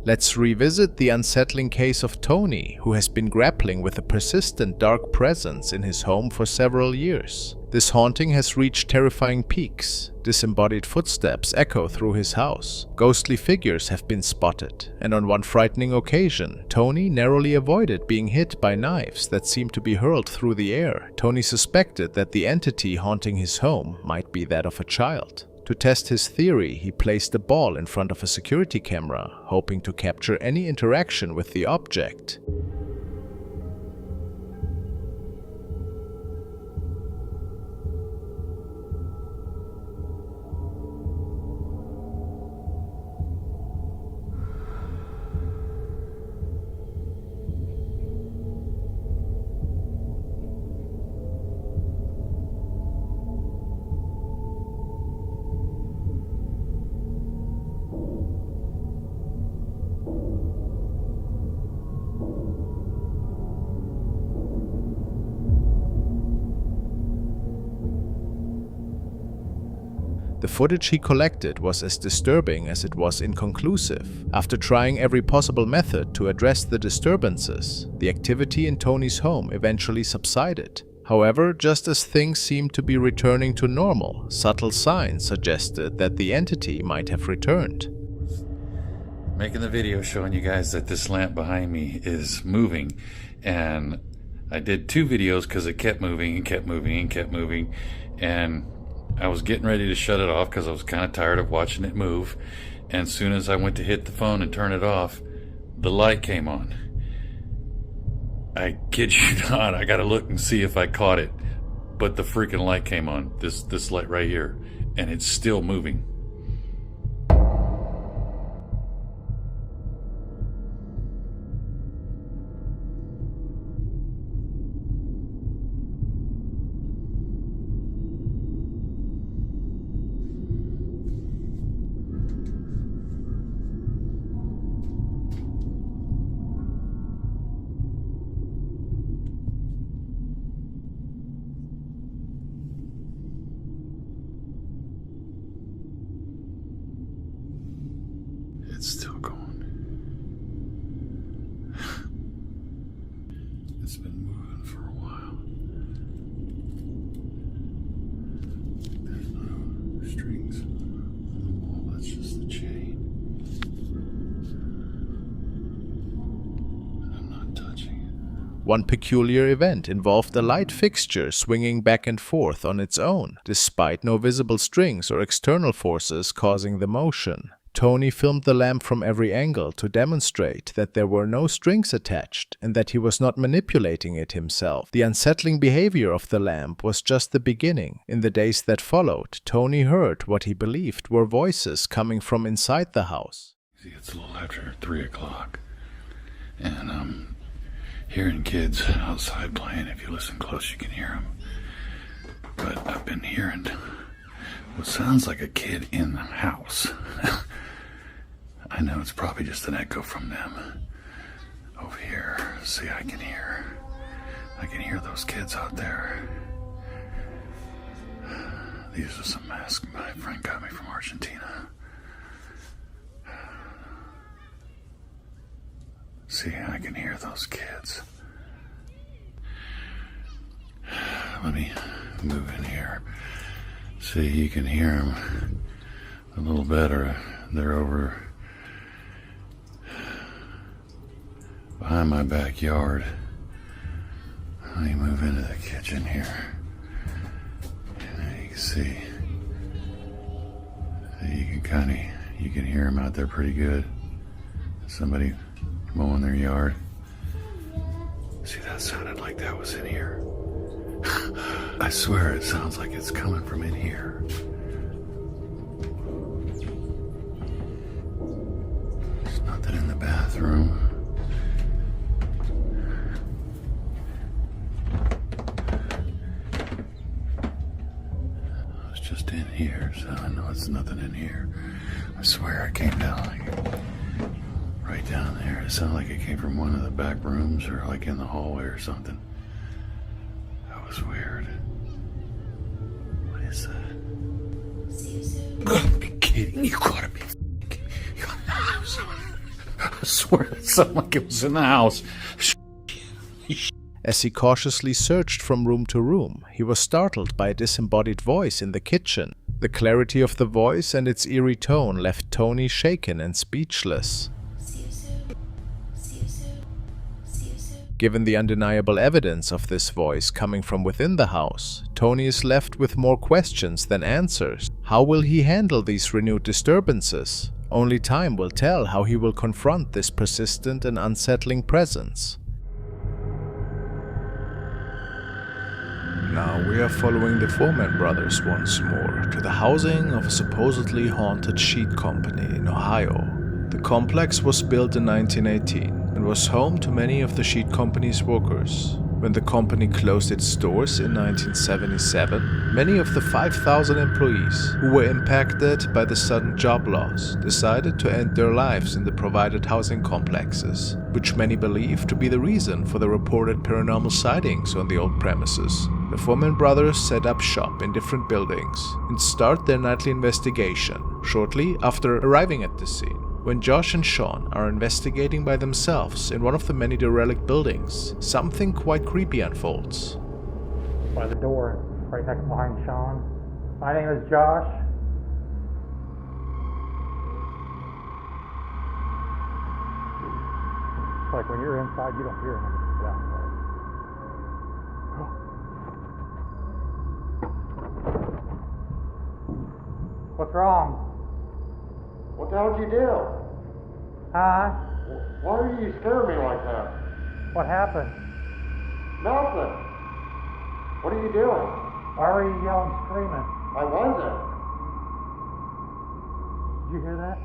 Let's revisit the unsettling case of Tony, who has been grappling with a persistent dark presence in his home for several years. This haunting has reached terrifying peaks. Disembodied footsteps echo through his house. Ghostly figures have been spotted, and on one frightening occasion, Tony narrowly avoided being hit by knives that seemed to be hurled through the air. Tony suspected that the entity haunting his home might be that of a child. To test his theory, he placed a ball in front of a security camera, hoping to capture any interaction with the object. The footage he collected was as disturbing as it was inconclusive. After trying every possible method to address the disturbances, the activity in Tony's home eventually subsided. However, just as things seemed to be returning to normal, subtle signs suggested that the entity might have returned. Making the video showing you guys that this lamp behind me is moving, and I did 2 videos because it kept moving and kept moving and kept moving, and I was getting ready to shut it off because I was kind of tired of watching it move. And as soon as I went to hit the phone and turn it off, the light came on. I kid you not, I gotta look and see if I caught it, but the freaking light came on, this light right here, and it's still moving. It's still going. It's been moving for a while. There's no strings on the wall, that's just the chain. I'm not touching it. One peculiar event involved a light fixture swinging back and forth on its own, despite no visible strings or external forces causing the motion. Tony filmed the lamp from every angle to demonstrate that there were no strings attached and that he was not manipulating it himself. The unsettling behavior of the lamp was just the beginning. In the days that followed, Tony heard what he believed were voices coming from inside the house. See, it's a little after 3 o'clock, and I'm hearing kids outside playing. If you listen close, you can hear them. But I've been hearing what sounds like a kid in the house. I know it's probably just an echo from them. Over here, see, I can hear those kids out there. These are some masks my friend got me from Argentina. See, I can hear those kids. Let me move in here. See, you can hear them a little better. They're over behind my backyard. Let me move into the kitchen here. And you can see, you can hear them out there pretty good. Somebody mowing their yard. See, that sounded like that was in here. I swear it sounds like it's coming from in here. There's nothing in the bathroom. I was just in here, so I know it's nothing in here. I swear it came down like right down there. It sounded like it came from one of the back rooms or like in the hallway or something. That was weird. What is that? You gotta be kidding. You gotta be. I swear it sounded like it was in the house. As he cautiously searched from room to room, he was startled by a disembodied voice in the kitchen. The clarity of the voice and its eerie tone left Tony shaken and speechless. Given the undeniable evidence of this voice coming from within the house, Tony is left with more questions than answers. How will he handle these renewed disturbances? Only time will tell how he will confront this persistent and unsettling presence. Now we are following the Foreman brothers once more to the housing of a supposedly haunted sheet company in Ohio. The complex was built in 1918 and was home to many of the sheet company's workers. When the company closed its doors in 1977, many of the 5,000 employees who were impacted by the sudden job loss decided to end their lives in the provided housing complexes, which many believe to be the reason for the reported paranormal sightings on the old premises. The Foreman brothers set up shop in different buildings and start their nightly investigation shortly after arriving at the scene. When Josh and Sean are investigating by themselves in one of the many derelict buildings, something quite creepy unfolds. By the door, right next behind Sean. My name is Josh. It's like when you're inside, you don't hear him when you get outside. What's wrong? What the hell did you do? Huh? Why did you scare me like that? What happened? Nothing. What are you doing? Why were you yelling, screaming? I wasn't. Did you hear that?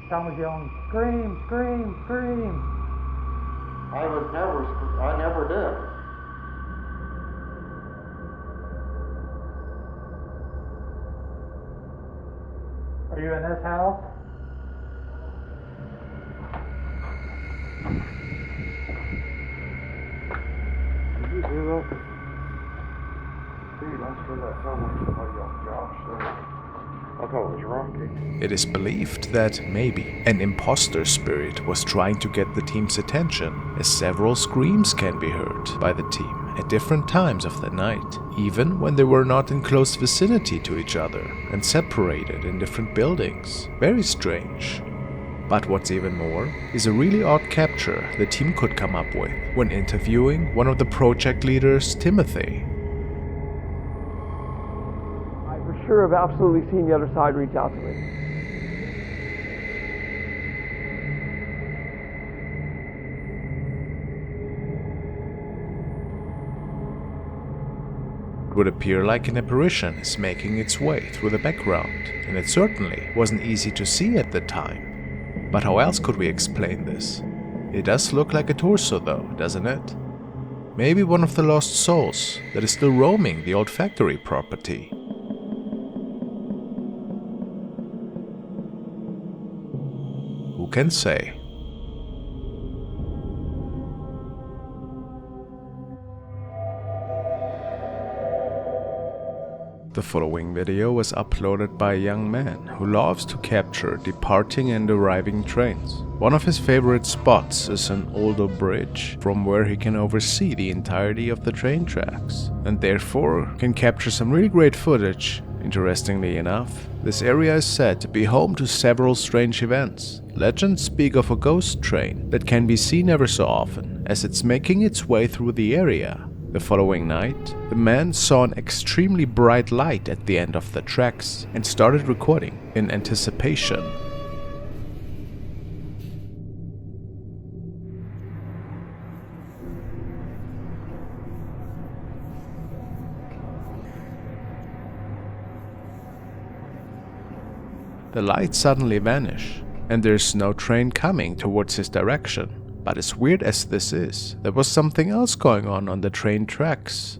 Sean was yelling, scream, scream, scream. I never did. Are you in this house? Did you hear that? Dude, I sure that sounded like somebody else, Josh. I thought it was Rocky. It is believed that maybe an imposter spirit was trying to get the team's attention, as several screams can be heard by the team at different times of the night, even when they were not in close vicinity to each other and separated in different buildings. Very strange. But what's even more is a really odd capture the team could come up with when interviewing one of the project leaders, Timothy. I for sure have absolutely seen the other side reach out to me. It would appear like an apparition is making its way through the background, and it certainly wasn't easy to see at the time. But how else could we explain this? It does look like a torso though, doesn't it? Maybe one of the lost souls that is still roaming the old factory property. Who can say? The following video was uploaded by a young man who loves to capture departing and arriving trains. One of his favorite spots is an older bridge from where he can oversee the entirety of the train tracks and therefore can capture some really great footage. Interestingly enough, this area is said to be home to several strange events. Legends speak of a ghost train that can be seen ever so often as it's making its way through the area. The following night, the man saw an extremely bright light at the end of the tracks and started recording in anticipation. The lights suddenly vanish, and there's no train coming towards his direction. But as weird as this is, there was something else going on the train tracks.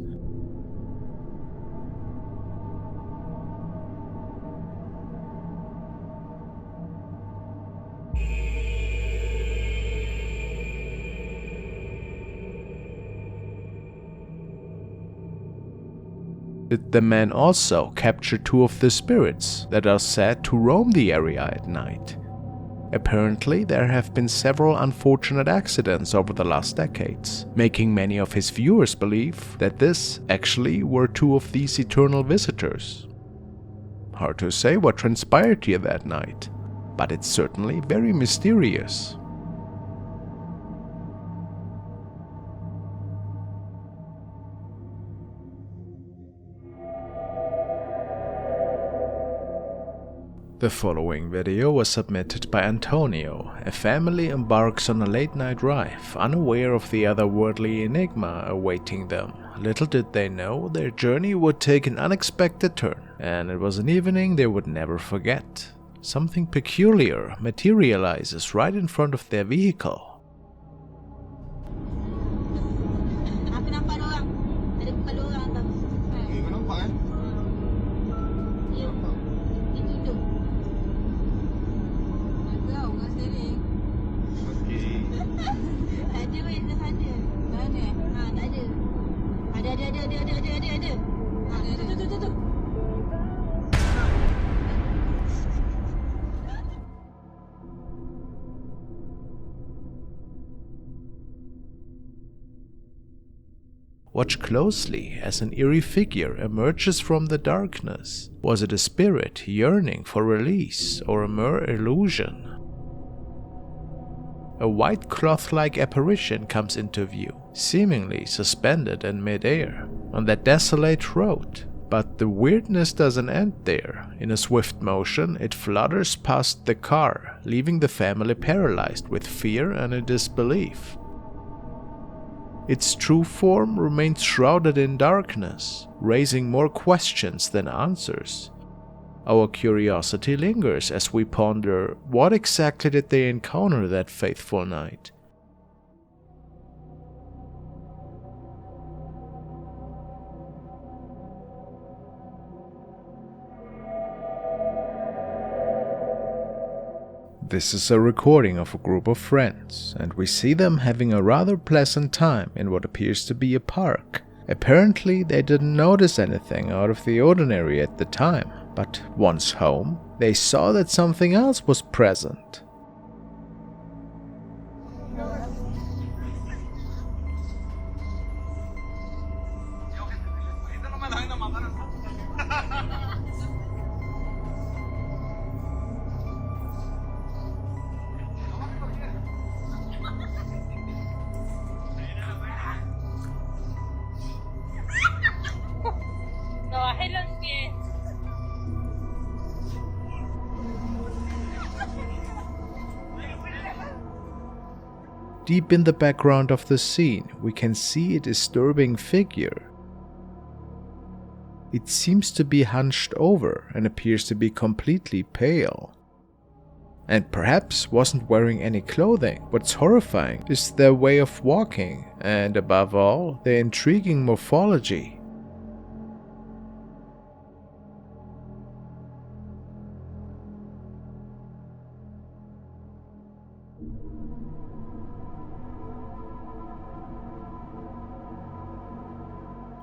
Did the man also capture two of the spirits that are said to roam the area at night? Apparently, there have been several unfortunate accidents over the last decades, making many of his viewers believe that this actually were two of these eternal visitors. Hard to say what transpired here that night, but it's certainly very mysterious. The following video was submitted by Antonio. A family embarks on a late-night drive, unaware of the otherworldly enigma awaiting them. Little did they know their journey would take an unexpected turn, and it was an evening they would never forget. Something peculiar materializes right in front of their vehicle. Aku nampak orang. Ada kepala orang tau. Kau nampak kan? Ya. Itu hidung. Aku tahu orang sering. Okey. Ada weh dah sana. Mana? Ha, tak ada. Ada. Ha, tu. Watch closely as an eerie figure emerges from the darkness. Was it a spirit yearning for release or a mere illusion? A white cloth-like apparition comes into view, seemingly suspended in mid-air on that desolate road. But the weirdness doesn't end there. In a swift motion, it flutters past the car, leaving the family paralyzed with fear and in disbelief. Its true form remains shrouded in darkness, raising more questions than answers. Our curiosity lingers as we ponder what exactly did they encounter that fateful night. This is a recording of a group of friends, and we see them having a rather pleasant time in what appears to be a park. Apparently, they didn't notice anything out of the ordinary at the time, but once home, they saw that something else was present. Deep in the background of the scene, we can see a disturbing figure. It seems to be hunched over and appears to be completely pale. And perhaps wasn't wearing any clothing. What's horrifying is their way of walking, and above all, their intriguing morphology.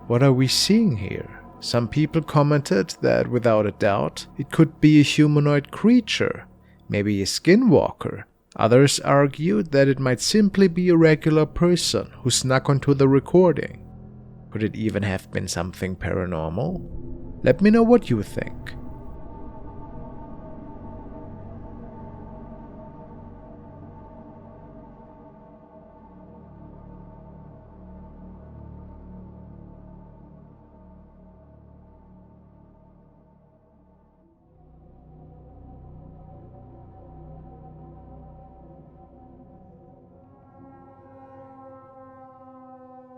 What are we seeing here? Some people commented that without a doubt it could be a humanoid creature, maybe a skinwalker. Others argued that it might simply be a regular person who snuck onto the recording. Could it even have been something paranormal? Let me know what you think.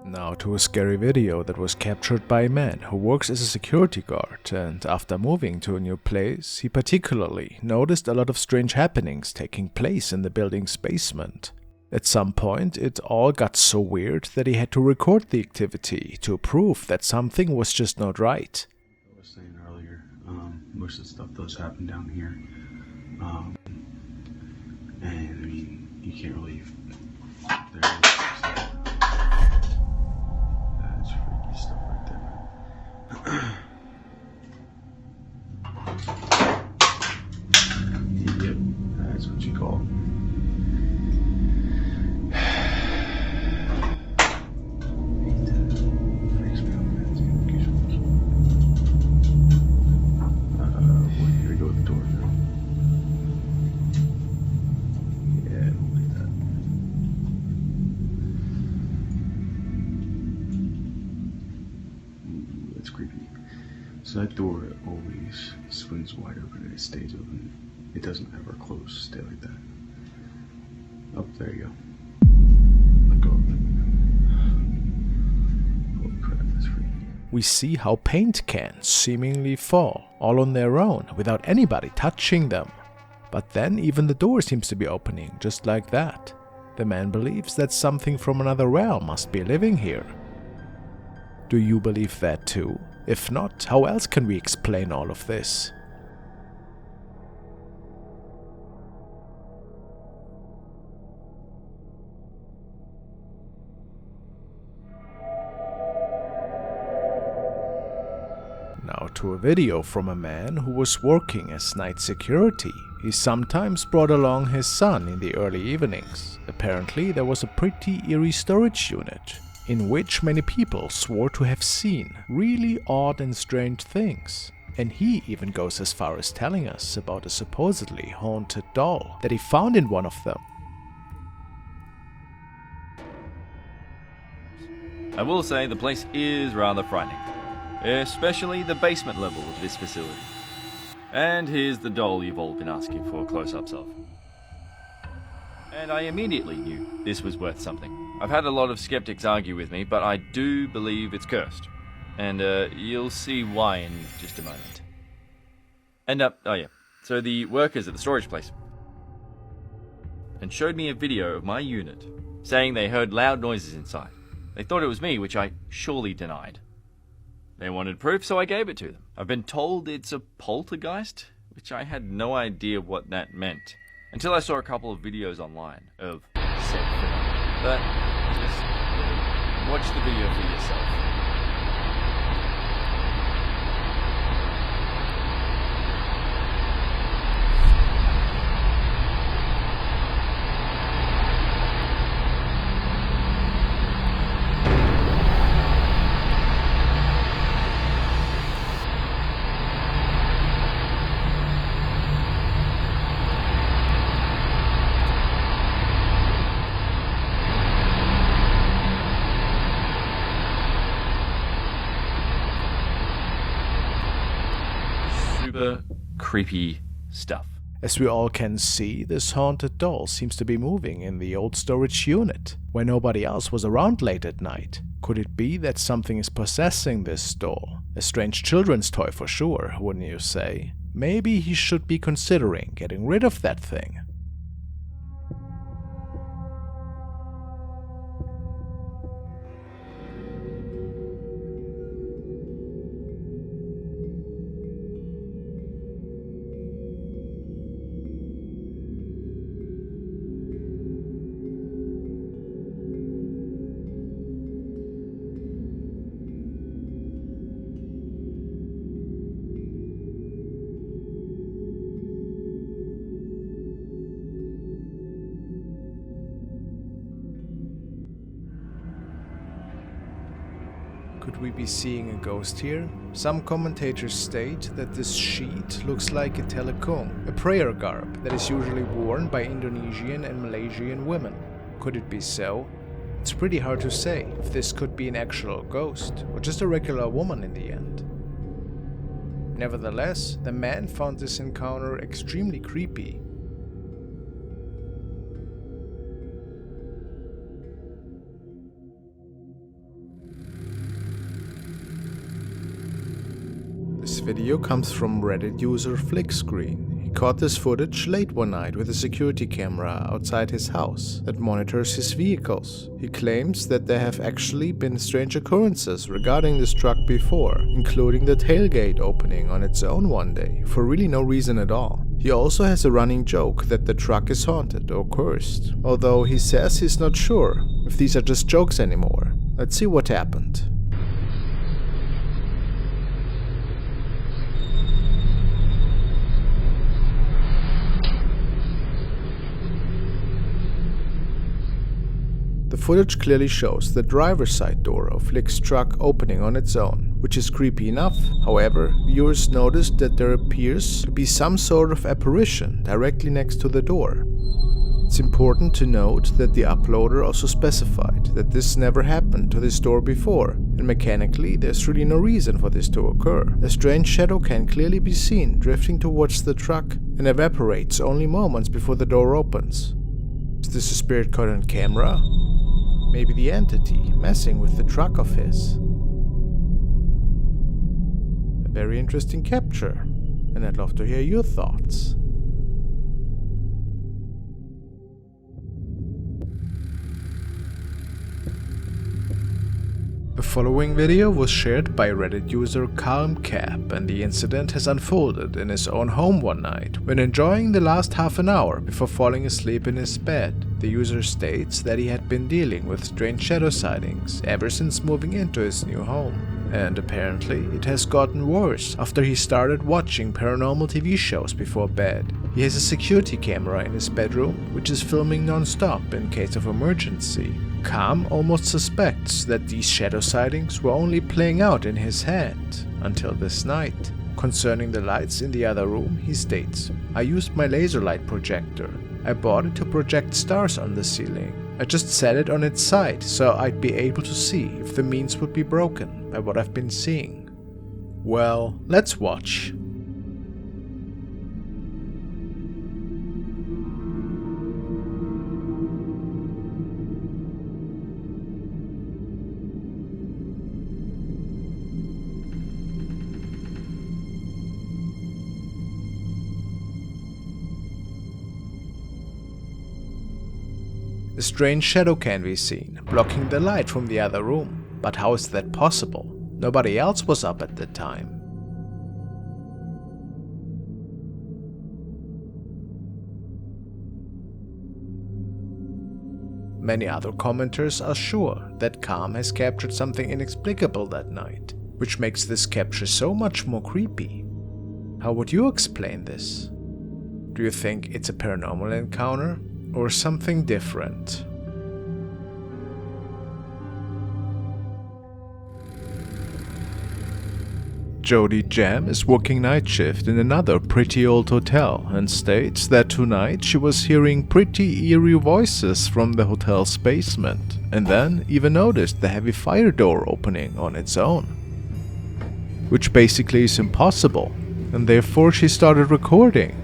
Now to a scary video that was captured by a man who works as a security guard, and after moving to a new place, he particularly noticed a lot of strange happenings taking place in the building's basement. At some point, it all got so weird that he had to record the activity to prove that something was just not right. I was saying earlier, most of the stuff does happen down here, and I mean, you can't really. That's freaky stuff right there. Yep, that's what you call fault. Here we go with the door. Yeah, we'll leave that. Ooh, that's creepy. So that door always swings wide open and it stays open. It doesn't ever close. Stay like that. Oh, there you go. Let go of it. Holy crap, that's freaky. We see how paint cans seemingly fall all on their own without anybody touching them. But then even the door seems to be opening just like that. The man believes that something from another realm must be living here. Do you believe that too? If not, how else can we explain all of this? Now to a video from a man who was working as night security. He sometimes brought along his son in the early evenings. Apparently there was a pretty eerie storage unit, in which many people swore to have seen really odd and strange things. And he even goes as far as telling us about a supposedly haunted doll that he found in one of them. I will say the place is rather frightening, especially the basement level of this facility. And here's the doll you've all been asking for close-ups of. And I immediately knew this was worth something. I've had a lot of skeptics argue with me, but I do believe it's cursed. And you'll see why in just a moment. And oh yeah, so the workers at the storage place and showed me a video of my unit, saying they heard loud noises inside. They thought it was me, which I surely denied. They wanted proof, so I gave it to them. I've been told it's a poltergeist, which I had no idea what that meant, until I saw a couple of videos online of said phenomenon. But just watch the video for yourself. Super creepy stuff. As we all can see, this haunted doll seems to be moving in the old storage unit, where nobody else was around late at night. Could it be that something is possessing this doll? A strange children's toy for sure, wouldn't you say? Maybe he should be considering getting rid of that thing. Could we be seeing a ghost here? Some commentators state that this sheet looks like a telekung, a prayer garb that is usually worn by Indonesian and Malaysian women. Could it be so? It's pretty hard to say if this could be an actual ghost or just a regular woman in the end. Nevertheless, the man found this encounter extremely creepy. This video comes from Reddit user Flickscreen. He caught this footage late one night with a security camera outside his house that monitors his vehicles. He claims that there have actually been strange occurrences regarding this truck before, including the tailgate opening on its own one day, for really no reason at all. He also has a running joke that the truck is haunted or cursed, although he says he's not sure if these are just jokes anymore. Let's see what happened. footage clearly shows the driver's side door of Flick's truck opening on its own, which is creepy enough. However, viewers noticed that there appears to be some sort of apparition directly next to the door. It's important to note that the uploader also specified that this never happened to this door before, and mechanically there's really no reason for this to occur. A strange shadow can clearly be seen drifting towards the truck and evaporates only moments before the door opens. Is this a spirit caught on camera? Maybe the entity messing with the truck of his? A very interesting capture, and I'd love to hear your thoughts. The following video was shared by Reddit user CalmCap, and the incident has unfolded in his own home one night when enjoying the last half an hour before falling asleep in his bed. The user states that he had been dealing with strange shadow sightings ever since moving into his new home, and apparently it has gotten worse after he started watching paranormal TV shows before bed. He has a security camera in his bedroom which is filming non-stop in case of emergency. Cam almost suspects that these shadow sightings were only playing out in his head until this night. Concerning the lights in the other room, he states, "I used my laser light projector. I bought it to project stars on the ceiling. I just set it on its side so I'd be able to see if the means would be broken by what I've been seeing." Well, let's watch. A strange shadow can be seen, blocking the light from the other room. But how is that possible? Nobody else was up at the time. Many other commenters are sure that Cam has captured something inexplicable that night, which makes this capture so much more creepy. How would you explain this? Do you think it's a paranormal encounter? Or something different? Jody Jam is working night shift in another pretty old hotel and states that tonight she was hearing pretty eerie voices from the hotel's basement, and then even noticed the heavy fire door opening on its own. Which basically is impossible, and therefore she started recording.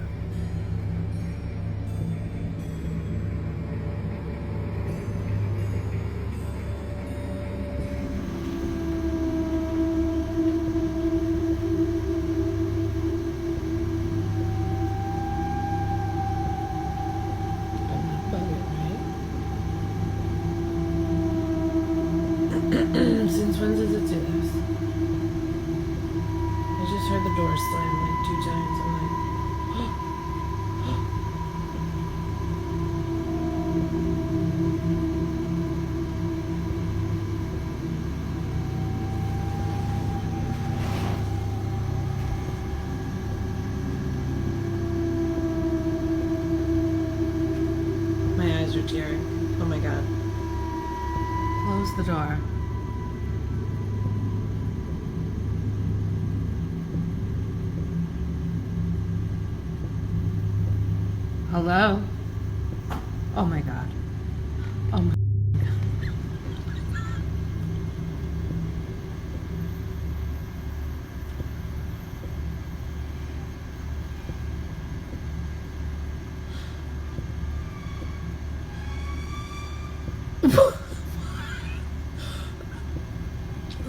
Since when does it do this? I just heard the door slam like 2 times. I'm like, my eyes are tearing. Oh my god. Close the door. Hello? Oh my god. Oh my god.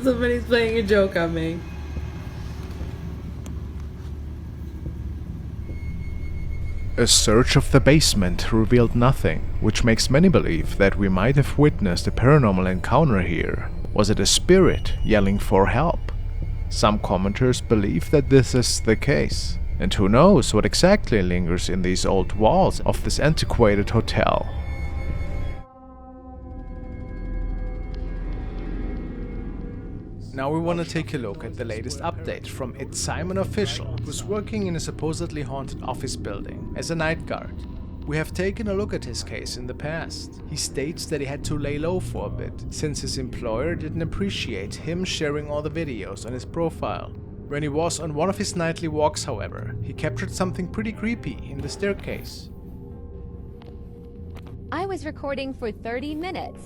Somebody's playing a joke on me. A search of the basement revealed nothing, which makes many believe that we might have witnessed a paranormal encounter here. Was it a spirit yelling for help? Some commenters believe that this is the case, and who knows what exactly lingers in these old walls of this antiquated hotel. Now we want to take a look at the latest update from It's Simon Official, who's working in a supposedly haunted office building as a night guard. We have taken a look at his case in the past. He states that he had to lay low for a bit, since his employer didn't appreciate him sharing all the videos on his profile. When he was on one of his nightly walks, however, he captured something pretty creepy in the staircase. I was recording for 30 minutes.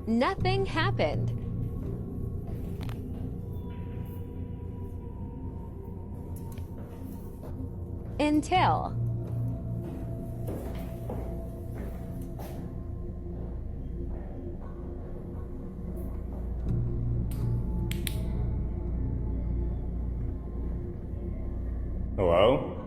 Nothing happened. Until... Hello?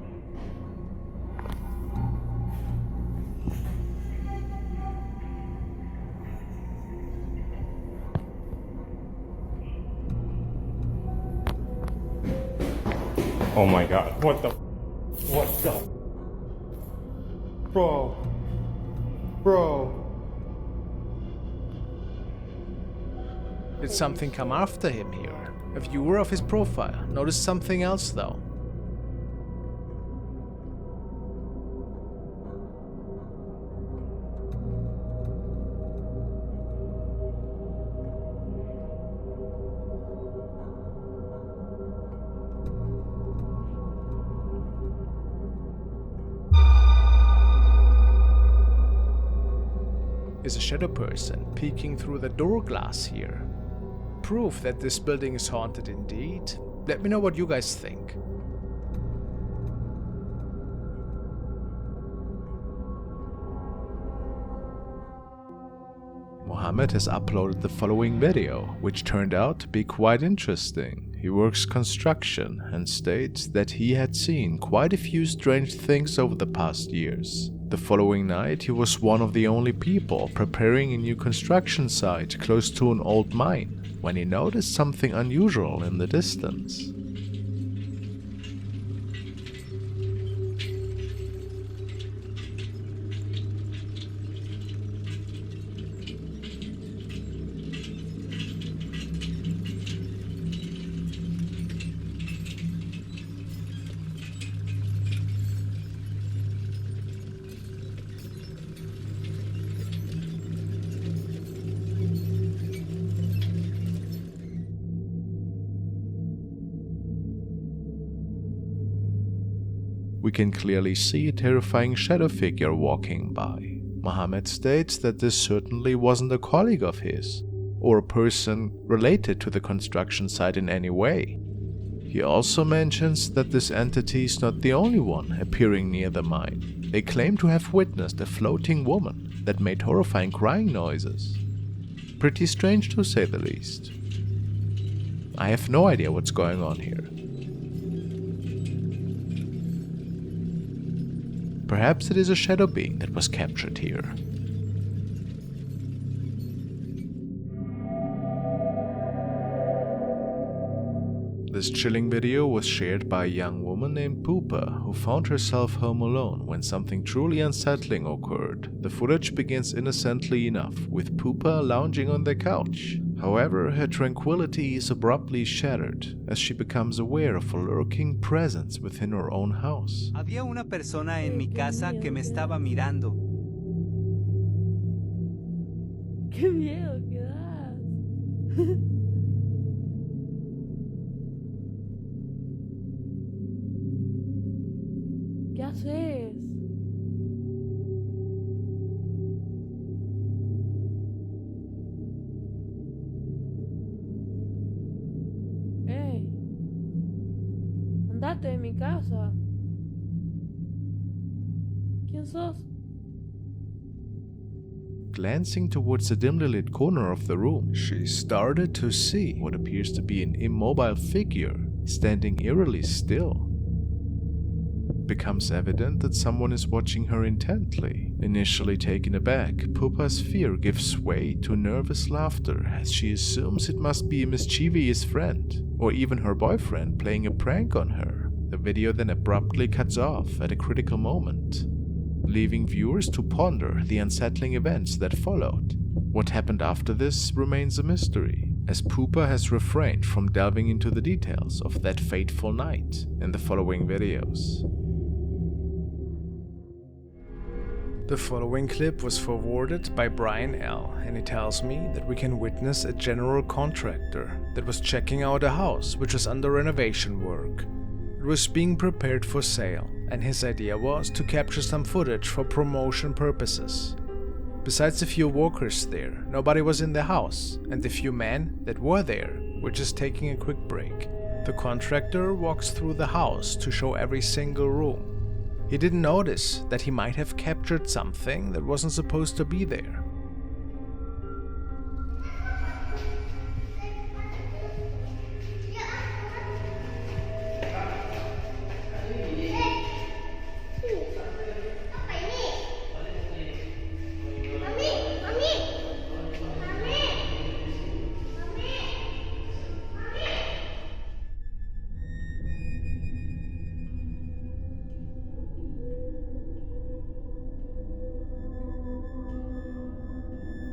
Oh my god, what the? Bro. Did something come after him here? A viewer of his profile noticed something else though. Is a shadow person peeking through the door glass here. Proof that this building is haunted indeed. Let me know what you guys think. Mohammed has uploaded the following video, which turned out to be quite interesting. He works construction and states that he had seen quite a few strange things over the past years. The following night, he was one of the only people preparing a new construction site close to an old mine when he noticed something unusual in the distance. We can clearly see a terrifying shadow figure walking by. Mohammed states that this certainly wasn't a colleague of his, or a person related to the construction site in any way. He also mentions that this entity is not the only one appearing near the mine. They claim to have witnessed a floating woman that made horrifying crying noises. Pretty strange to say the least. I have no idea what's going on here. Perhaps it is a shadow being that was captured here. This chilling video was shared by a young woman named Poopa, who found herself home alone when something truly unsettling occurred. The footage begins innocently enough, with Poopa lounging on the couch. However, her tranquility is abruptly shattered as she becomes aware of a lurking presence within her own house. Había una persona en mi casa que me estaba mirando. Qué miedo que das. ¿Qué haces? ¡Ey! ¡Andate de mi casa! ¿Quién sos? Glancing towards the dimly lit corner of the room, she started to see what appears to be an immobile figure standing eerily still. It becomes evident that someone is watching her intently. Initially taken aback, Poopa's fear gives way to nervous laughter as she assumes it must be a mischievous friend, or even her boyfriend playing a prank on her. The video then abruptly cuts off at a critical moment, leaving viewers to ponder the unsettling events that followed. What happened after this remains a mystery, as Poopa has refrained from delving into the details of that fateful night in the following videos. The following clip was forwarded by Brian L. and he tells me that we can witness a general contractor that was checking out a house which was under renovation work. It was being prepared for sale, and his idea was to capture some footage for promotion purposes. Besides a few workers there, nobody was in the house, and the few men that were there were just taking a quick break. The contractor walks through the house to show every single room. He didn't notice that he might have captured something that wasn't supposed to be there.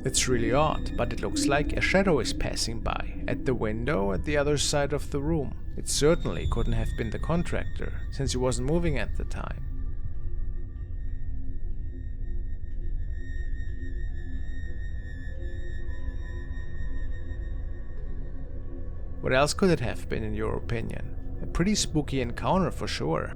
It's really odd, but it looks like a shadow is passing by at the window at the other side of the room. It certainly couldn't have been the contractor, since he wasn't moving at the time. What else could it have been in your opinion? A pretty spooky encounter for sure.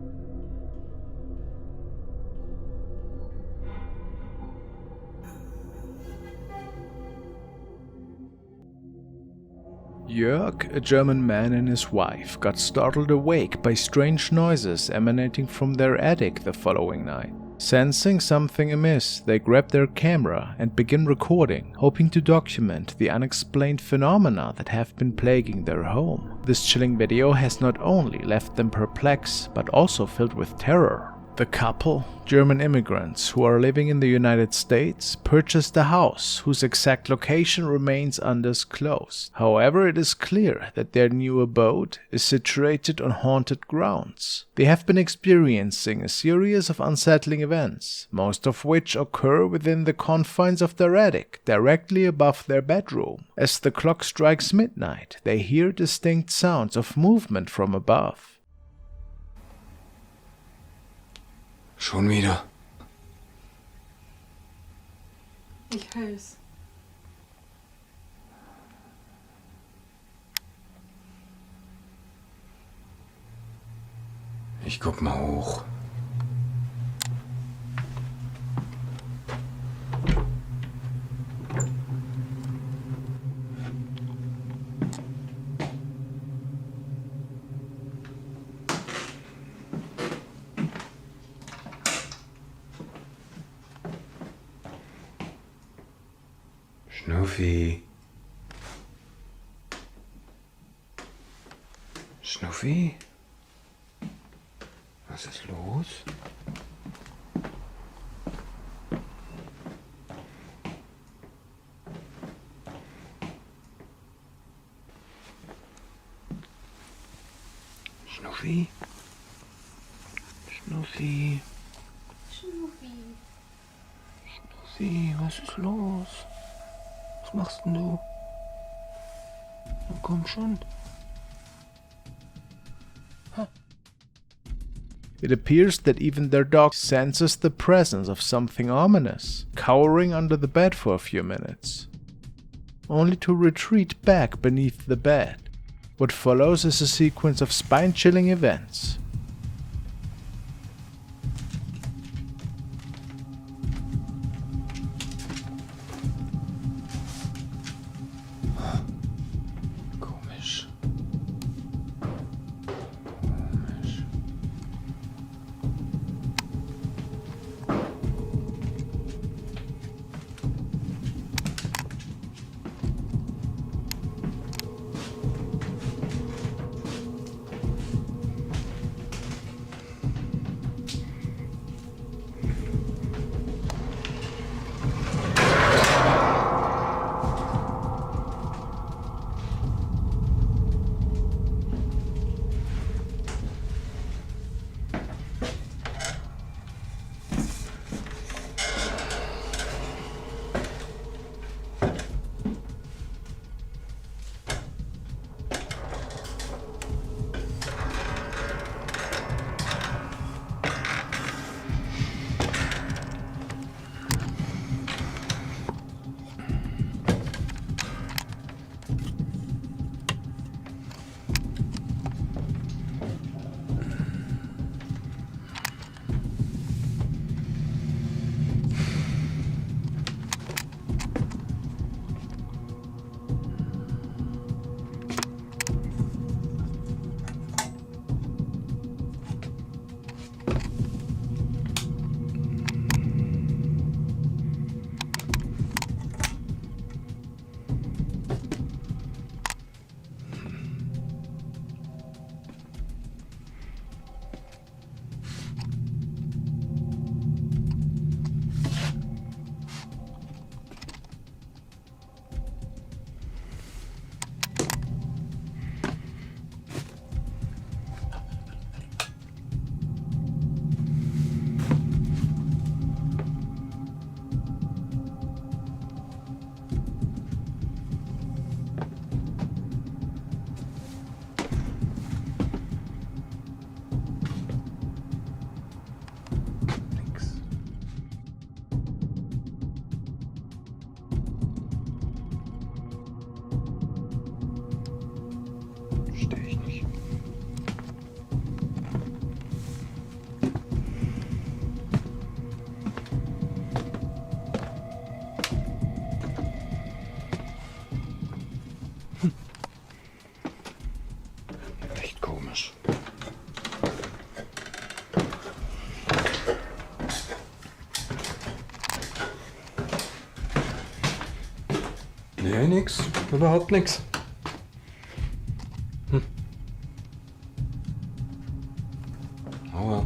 Jörg, a German man and his wife, got startled awake by strange noises emanating from their attic the following night. Sensing something amiss, they grabbed their camera and began recording, hoping to document the unexplained phenomena that have been plaguing their home. This chilling video has not only left them perplexed, but also filled with terror. The couple, German immigrants who are living in the United States, purchased a house whose exact location remains undisclosed. However, it is clear that their new abode is situated on haunted grounds. They have been experiencing a series of unsettling events, most of which occur within the confines of their attic, directly above their bedroom. As the clock strikes midnight, they hear distinct sounds of movement from above. Schon wieder. Ich hör's. Ich guck mal hoch. Schnuffi. Schnuffi? Was ist los? Schnuffi? Schnuffi? Schnuffi, was ist los? Was machst denn du? Na komm schon. It appears that even their dog senses the presence of something ominous, cowering under the bed for a few minutes, only to retreat back beneath the bed. What follows is a sequence of spine-chilling events. Nee, nix. Überhaupt nix. Oh well.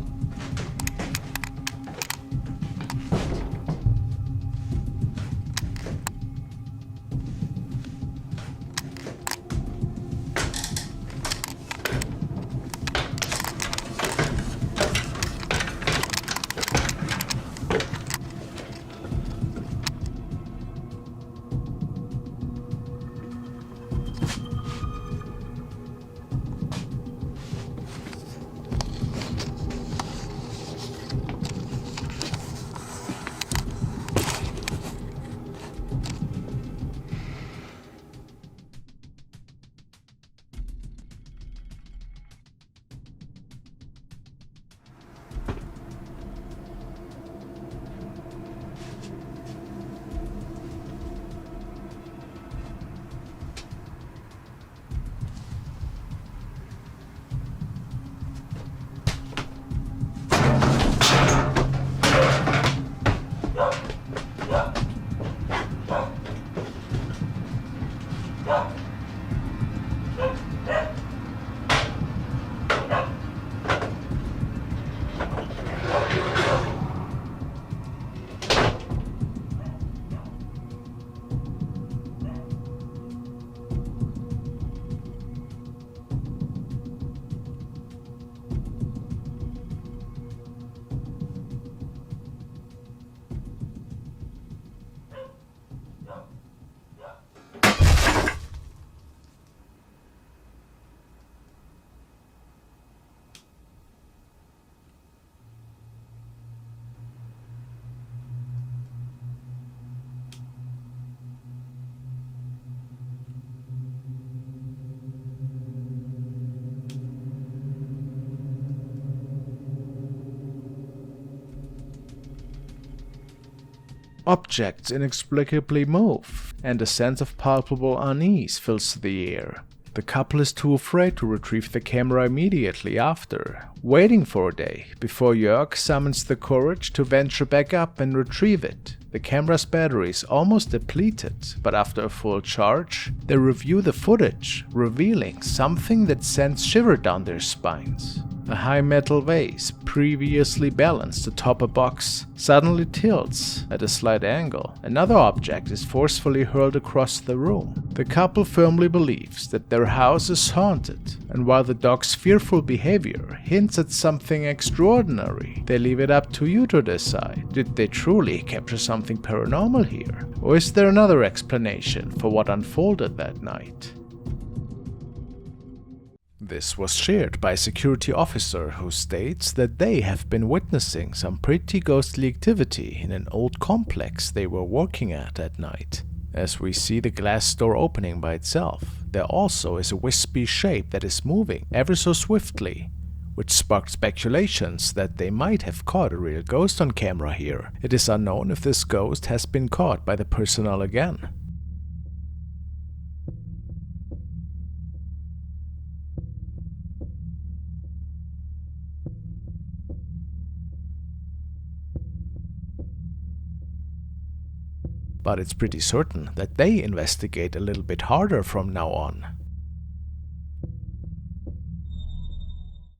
Objects inexplicably move, and a sense of palpable unease fills the air. The couple is too afraid to retrieve the camera immediately after, waiting for a day before Jörg summons the courage to venture back up and retrieve it. The camera's battery is almost depleted, but after a full charge, they review the footage, revealing something that sends shivers down their spines. A high metal vase, previously balanced atop a box, suddenly tilts at a slight angle. Another object is forcefully hurled across the room. The couple firmly believes that their house is haunted, and while the dog's fearful behavior hints at something extraordinary, they leave it up to you to decide. Did they truly capture something paranormal here? Or is there another explanation for what unfolded that night? This was shared by a security officer who states that they have been witnessing some pretty ghostly activity in an old complex they were working at night. As we see the glass door opening by itself, there also is a wispy shape that is moving ever so swiftly, which sparked speculations that they might have caught a real ghost on camera here. It is unknown if this ghost has been caught by the personnel again. But it's pretty certain that they investigate a little bit harder from now on.